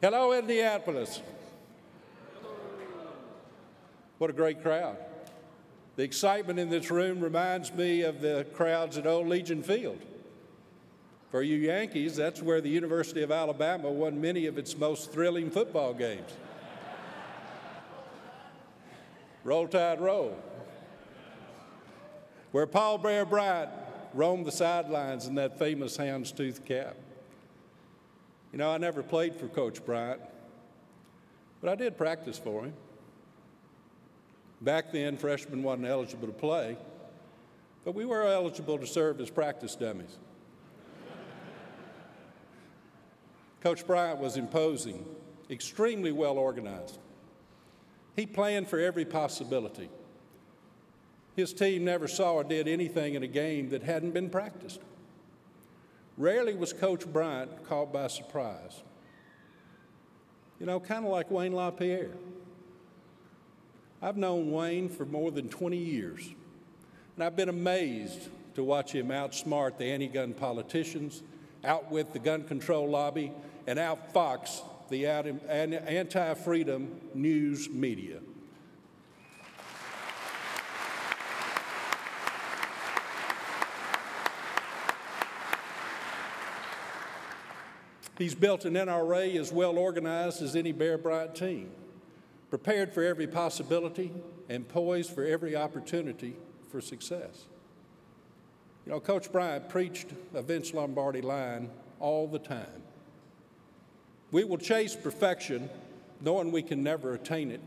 Hello, Indianapolis. What a great crowd. The excitement in this room reminds me of the crowds at Old Legion Field. For you Yankees, that's where the University of Alabama won many of its most thrilling football games. Roll Tide Roll. Where Paul Bear Bryant roamed the sidelines in that famous houndstooth cap. You know, I never played for Coach Bryant, but I did practice for him. Back then, freshmen wasn't eligible to play, but we were eligible to serve as practice dummies. Coach Bryant was imposing, extremely well organized. He planned for every possibility. His team never saw or did anything in a game that hadn't been practiced. Rarely was Coach Bryant caught by surprise. You know, kind of like Wayne LaPierre. I've known Wayne for more than 20 years, and I've been amazed to watch him outsmart the anti-gun politicians, outwit the gun control lobby, and outfox the anti-freedom news media. He's built an NRA as well organized as any Bear Bryant team, prepared for every possibility and poised for every opportunity for success. You know, Coach Bryant preached a Vince Lombardi line all the time. We will chase perfection, knowing we can never attain it,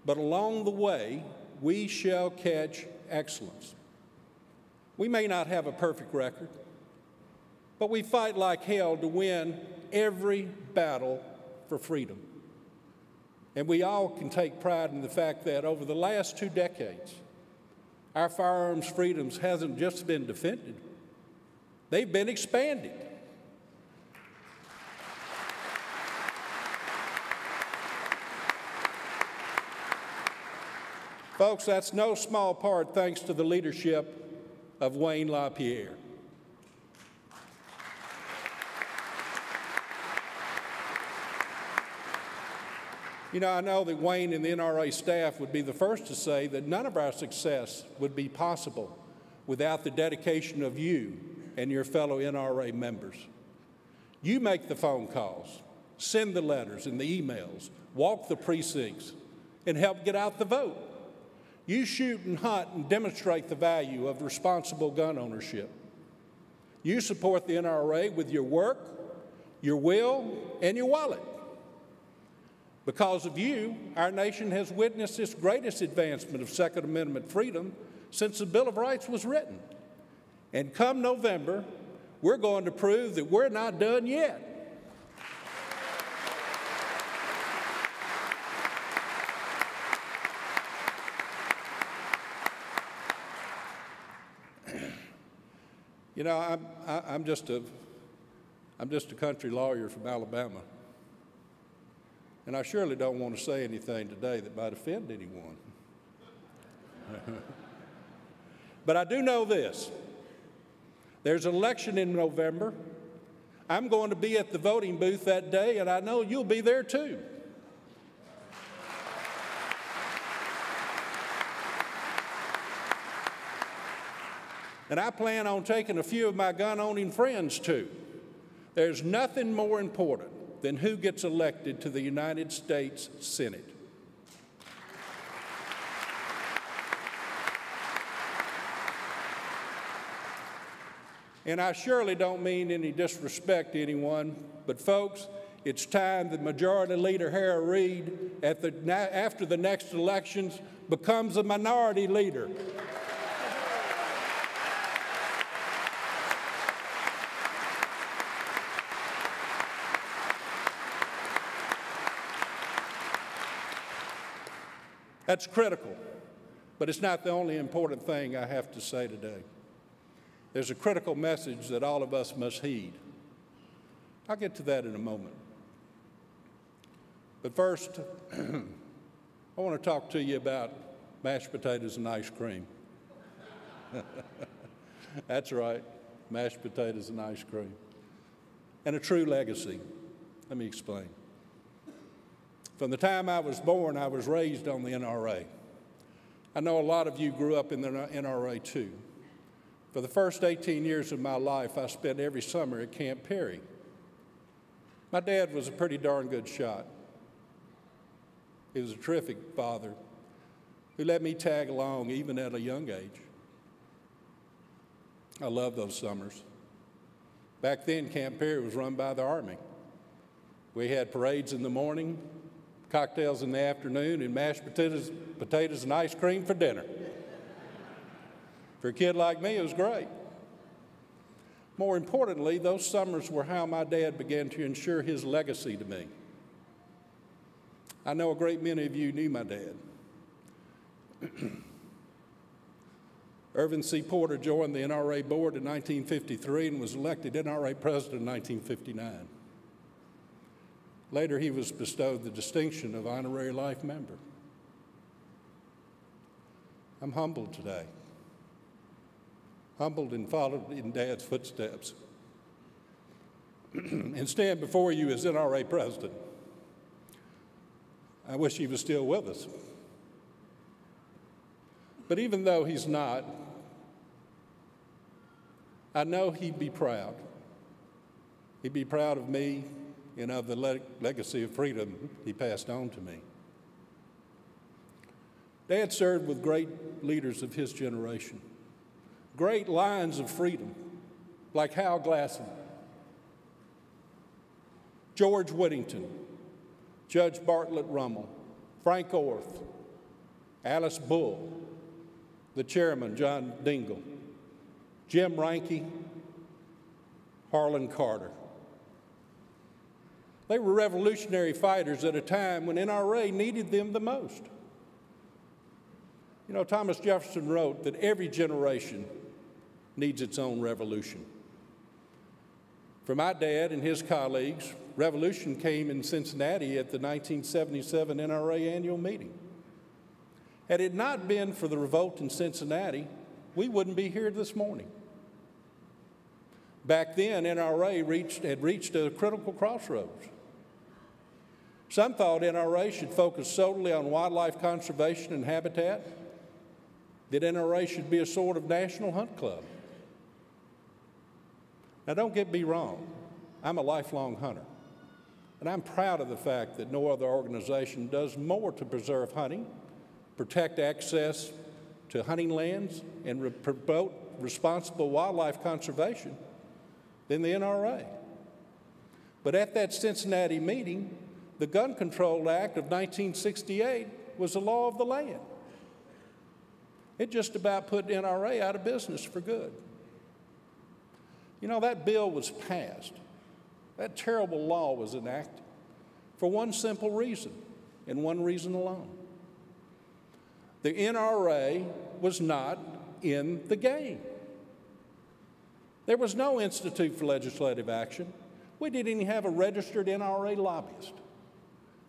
but along the way, we shall catch excellence. We may not have a perfect record, but we fight like hell to win every battle for freedom. And we all can take pride in the fact that over the last 2 decades, our firearms freedoms hasn't just been defended, they've been expanded. Folks, that's no small part thanks to the leadership of Wayne LaPierre. You know, I know that Wayne and the NRA staff would be the first to say that none of our success would be possible without the dedication of you and your fellow NRA members. You make the phone calls, send the letters and the emails, walk the precincts, and help get out the vote. You shoot and hunt and demonstrate the value of responsible gun ownership. You support the NRA with your work, your will, and your wallet. Because of you, our nation has witnessed its greatest advancement of Second Amendment freedom since the Bill of Rights was written. And come November, we're going to prove that we're not done yet. You know, I'm just a country lawyer from Alabama. And I surely don't want to say anything today that might offend anyone. But I do know this. There's an election in November. I'm going to be at the voting booth that day, and I know you'll be there too. And I plan on taking a few of my gun-owning friends too. There's nothing more important than who gets elected to the United States Senate. And I surely don't mean any disrespect to anyone, but folks, it's time that Majority Leader Harry Reid, after the next elections, becomes a minority leader. That's critical, but it's not the only important thing I have to say today. There's a critical message that all of us must heed. I'll get to that in a moment. But first, I want to talk to you about mashed potatoes and ice cream. That's right, mashed potatoes and ice cream. And a true legacy. Let me explain. From the time I was born, I was raised on the NRA. I know a lot of you grew up in the NRA too. For the first 18 years of my life, I spent every summer at Camp Perry. My dad was a pretty darn good shot. He was a terrific father who let me tag along even at a young age. I love those summers. Back then, Camp Perry was run by the Army. We had parades in the morning, cocktails in the afternoon, and mashed potatoes and ice cream for dinner. For a kid like me, it was great. More importantly, those summers were how my dad began to ensure his legacy to me. I know a great many of you knew my dad. Irvin C. Porter joined the NRA board in 1953 and was elected NRA President in 1959. Later, he was bestowed the distinction of Honorary Life Member. I'm humbled today. Humbled and followed in Dad's footsteps. And stand before you as NRA President. I wish he was still with us. But even though he's not, I know he'd be proud. He'd be proud of me and of the legacy of freedom he passed on to me. Dad served with great leaders of his generation, great lions of freedom, like Hal Glasson, George Whittington, Judge Bartlett Rummel, Frank Orth, Alice Bull, the chairman, John Dingell, Jim Reinke, Harlan Carter. They were revolutionary fighters at a time when NRA needed them the most. You know, Thomas Jefferson wrote that every generation needs its own revolution. For my dad and his colleagues, revolution came in Cincinnati at the 1977 NRA annual meeting. Had it not been for the revolt in Cincinnati, we wouldn't be here this morning. Back then, NRA had reached a critical crossroads. Some thought NRA should focus solely on wildlife conservation and habitat, that NRA should be a sort of national hunt club. Now, don't get me wrong, I'm a lifelong hunter, and I'm proud of the fact that no other organization does more to preserve hunting, protect access to hunting lands, and promote responsible wildlife conservation than the NRA. But at that Cincinnati meeting, the Gun Control Act of 1968 was the law of the land. It just about put NRA out of business for good. You know, that bill was passed. That terrible law was enacted for one simple reason, and one reason alone. The NRA was not in the game. There was no Institute for Legislative Action. We didn't even have a registered NRA lobbyist.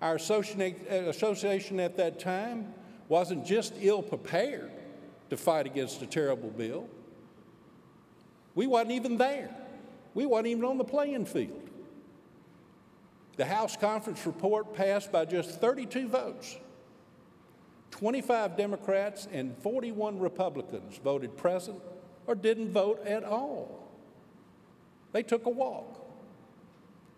Our association at that time wasn't just ill-prepared to fight against a terrible bill. We wasn't even there. We wasn't even on the playing field. The House Conference Report passed by just 32 votes. 25 Democrats and 41 Republicans voted present or didn't vote at all. They took a walk.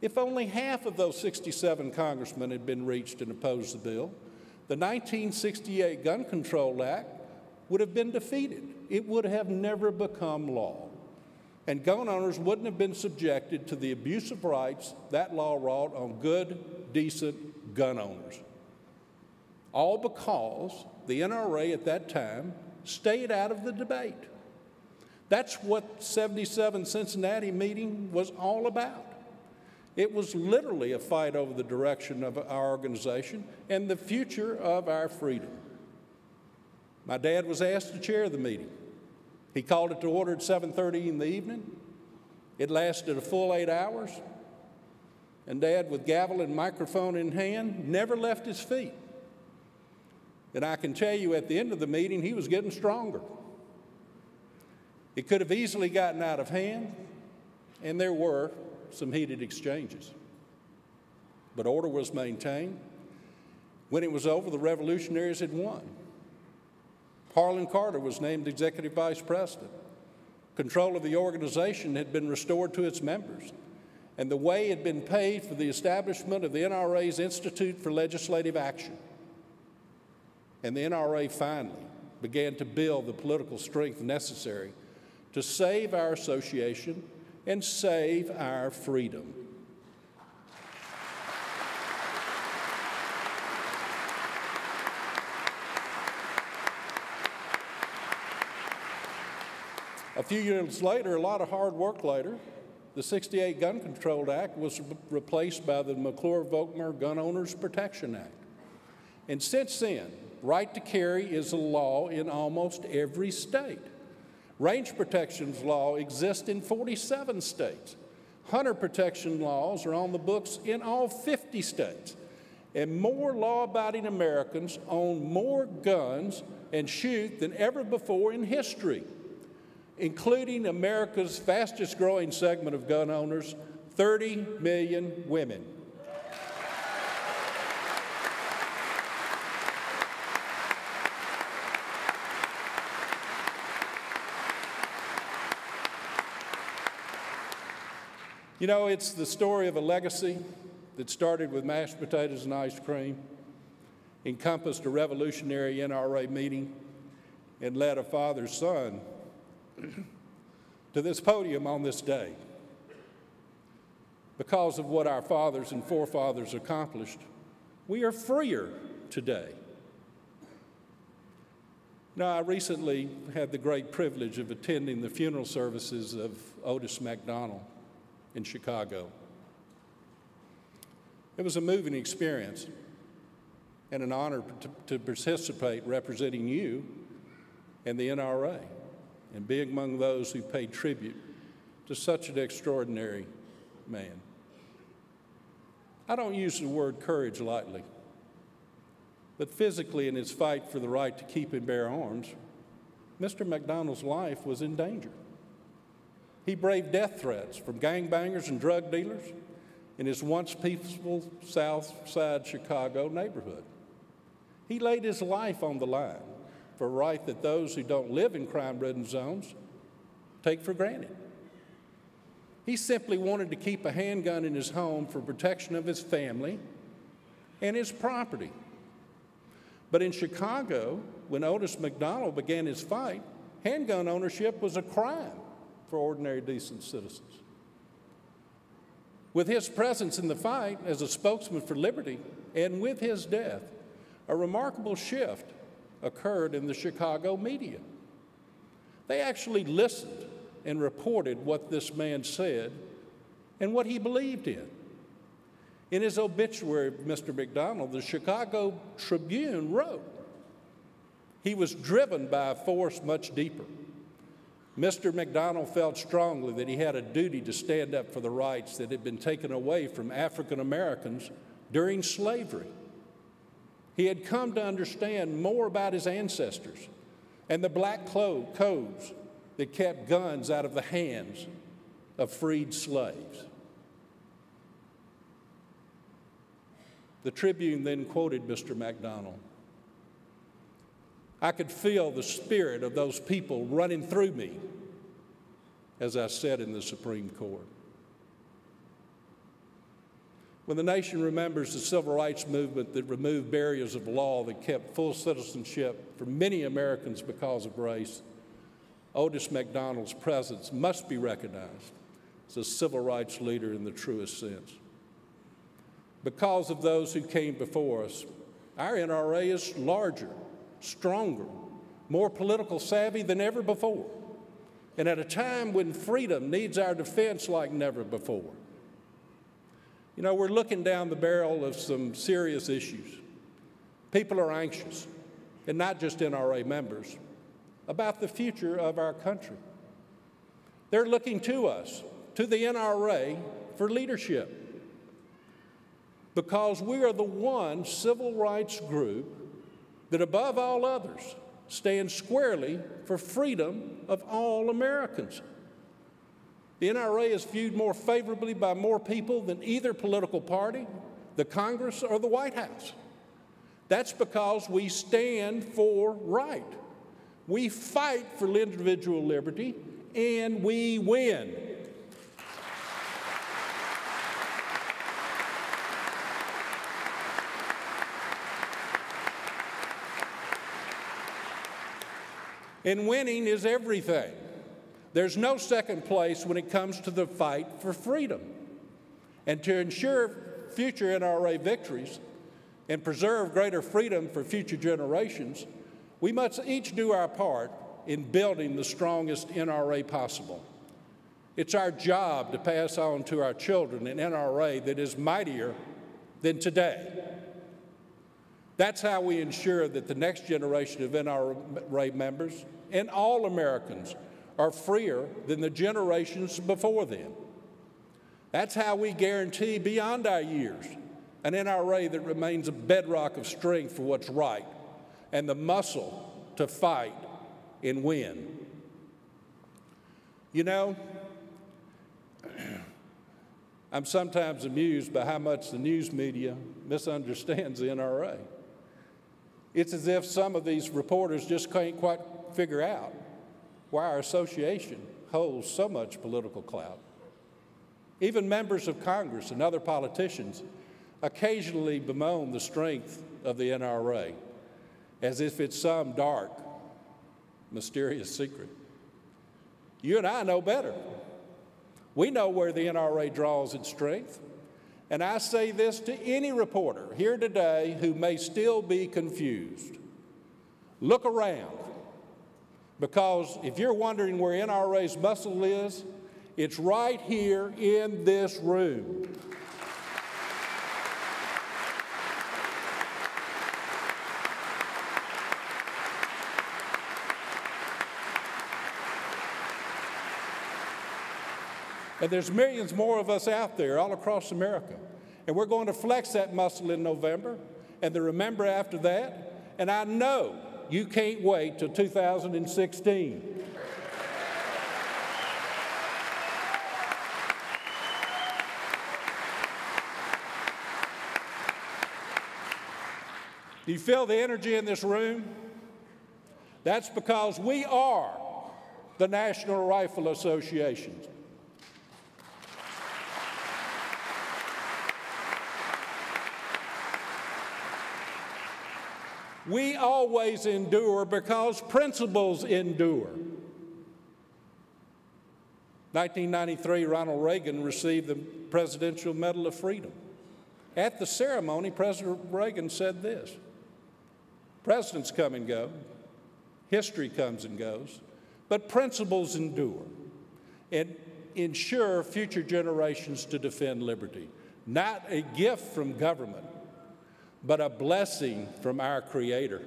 If only half of those 67 congressmen had been reached and opposed the bill, the 1968 Gun Control Act would have been defeated. It would have never become law. And gun owners wouldn't have been subjected to the abuse of rights that law wrought on good, decent gun owners. All because the NRA at that time stayed out of the debate. That's what 77 Cincinnati meeting was all about. It was literally a fight over the direction of our organization and the future of our freedom. My dad was asked to chair the meeting. He called it to order at 7:30 in the evening. It lasted a full 8 hours. And Dad, with gavel and microphone in hand, never left his feet. And I can tell you at the end of the meeting, he was getting stronger. It could have easily gotten out of hand, and there were some heated exchanges. But order was maintained, When it was over, the revolutionaries had won. Harlan Carter was named executive vice president. Control of the organization had been restored to its members, and the way had been paid for the establishment of the NRA's Institute for Legislative Action. And the NRA finally began to build the political strength necessary to save our association and save our freedom. A few years later, a lot of hard work later, the '68 Gun Control Act was replaced by the McClure-Volkmer Gun Owners Protection Act. And since then, right to carry is a law in almost every state. Range protections law exists in 47 states. Hunter protection laws are on the books in all 50 states. And more law-abiding Americans own more guns and shoot than ever before in history, including America's fastest growing segment of gun owners, 30 million women. You know, it's the story of a legacy that started with mashed potatoes and ice cream, encompassed a revolutionary NRA meeting, and led a father-son to this podium on this day. Because of what our fathers and forefathers accomplished, we are freer today. Now, I recently had the great privilege of attending the funeral services of Otis McDonald in Chicago. It was a moving experience and an honor to participate representing you and the NRA and being among those who paid tribute to such an extraordinary man. I don't use the word courage lightly, but physically in his fight for the right to keep and bear arms, Mr. McDonald's life was in danger. He braved death threats from gangbangers and drug dealers in his once peaceful South Side Chicago neighborhood. He laid his life on the line for a right that those who don't live in crime-ridden zones take for granted. He simply wanted to keep a handgun in his home for protection of his family and his property. But in Chicago, when Otis McDonald began his fight, handgun ownership was a crime for ordinary, decent citizens. With his presence in the fight as a spokesman for liberty, and with his death, a remarkable shift occurred in the Chicago media. They actually listened and reported what this man said and what he believed in. In his obituary of Mr. McDonald, the Chicago Tribune wrote, "He was driven by a force much deeper. Mr. McDonald felt strongly that he had a duty to stand up for the rights that had been taken away from African Americans during slavery. He had come to understand more about his ancestors and the black codes that kept guns out of the hands of freed slaves." The Tribune then quoted Mr. McDonald. "I could feel the spirit of those people running through me," as I said in the Supreme Court. When the nation remembers the civil rights movement that removed barriers of law that kept full citizenship for many Americans because of race, Otis McDonald's presence must be recognized as a civil rights leader in the truest sense. Because of those who came before us, our NRA is larger, stronger, more political savvy than ever before, and at a time when freedom needs our defense like never before. You know, we're looking down the barrel of some serious issues. People are anxious, and not just NRA members, about the future of our country. They're looking to us, to the NRA, for leadership, because we are the one civil rights group that, above all others, stands squarely for freedom of all Americans. The NRA is viewed more favorably by more people than either political party, the Congress, or the White House. That's because we stand for right. We fight for individual liberty, and we win. And winning is everything. There's no second place when it comes to the fight for freedom. And to ensure future NRA victories and preserve greater freedom for future generations, we must each do our part in building the strongest NRA possible. It's our job to pass on to our children an NRA that is mightier than today. That's how we ensure that the next generation of NRA members and all Americans are freer than the generations before them. That's how we guarantee beyond our years an NRA that remains a bedrock of strength for what's right and the muscle to fight and win. You know, I'm sometimes amused by how much the news media misunderstands the NRA. It's as if some of these reporters just can't quite figure out why our association holds so much political clout. Even members of Congress and other politicians occasionally bemoan the strength of the NRA as if it's some dark, mysterious secret. You and I know better. We know where the NRA draws its strength. And I say this to any reporter here today who may still be confused. Look around, because if you're wondering where NRA's muscle is, it's right here in this room. And there's millions more of us out there all across America. And we're going to flex that muscle in November and the Remember after that. And I know you can't wait till 2016. Do you feel the energy in this room? That's because we are the National Rifle Association. We always endure because principles endure. 1993, Ronald Reagan received the Presidential Medal of Freedom. At the ceremony, President Reagan said this: presidents come and go, history comes and goes, but principles endure and ensure future generations to defend liberty. Not a gift from government, but a blessing from our Creator.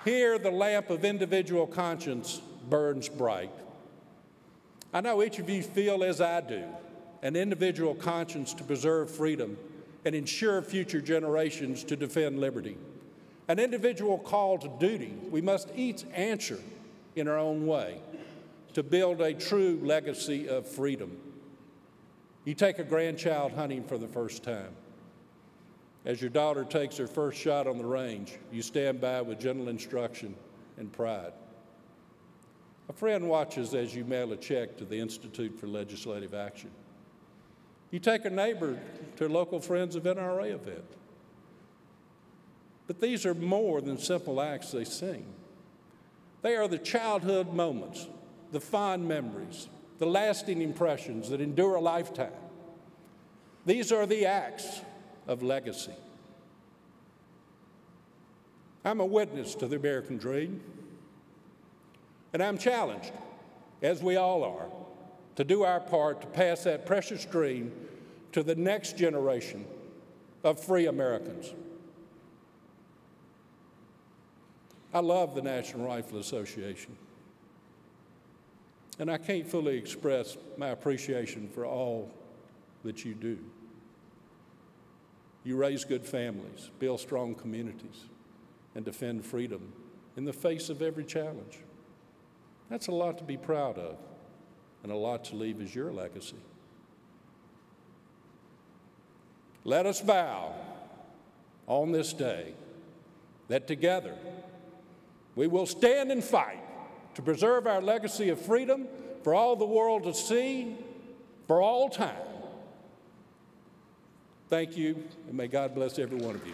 Here, the lamp of individual conscience burns bright. I know each of you feel as I do, an individual conscience to preserve freedom and ensure future generations to defend liberty. An individual call to duty we must each answer in our own way to build a true legacy of freedom. You take a grandchild hunting for the first time. As your daughter takes her first shot on the range, you stand by with gentle instruction and pride. A friend watches as you mail a check to the Institute for Legislative Action. You take a neighbor to a local Friends of NRA event. But these are more than simple acts they sing. They are the childhood moments, the fond memories, the lasting impressions that endure a lifetime. These are the acts of legacy. I'm a witness to the American dream, and I'm challenged, as we all are, to do our part to pass that precious dream to the next generation of free Americans. I love the National Rifle Association, and I can't fully express my appreciation for all that you do. You raise good families, build strong communities, and defend freedom in the face of every challenge. That's a lot to be proud of and a lot to leave as your legacy. Let us vow on this day that together we will stand and fight to preserve our legacy of freedom for all the world to see for all time. Thank you, and may God bless every one of you.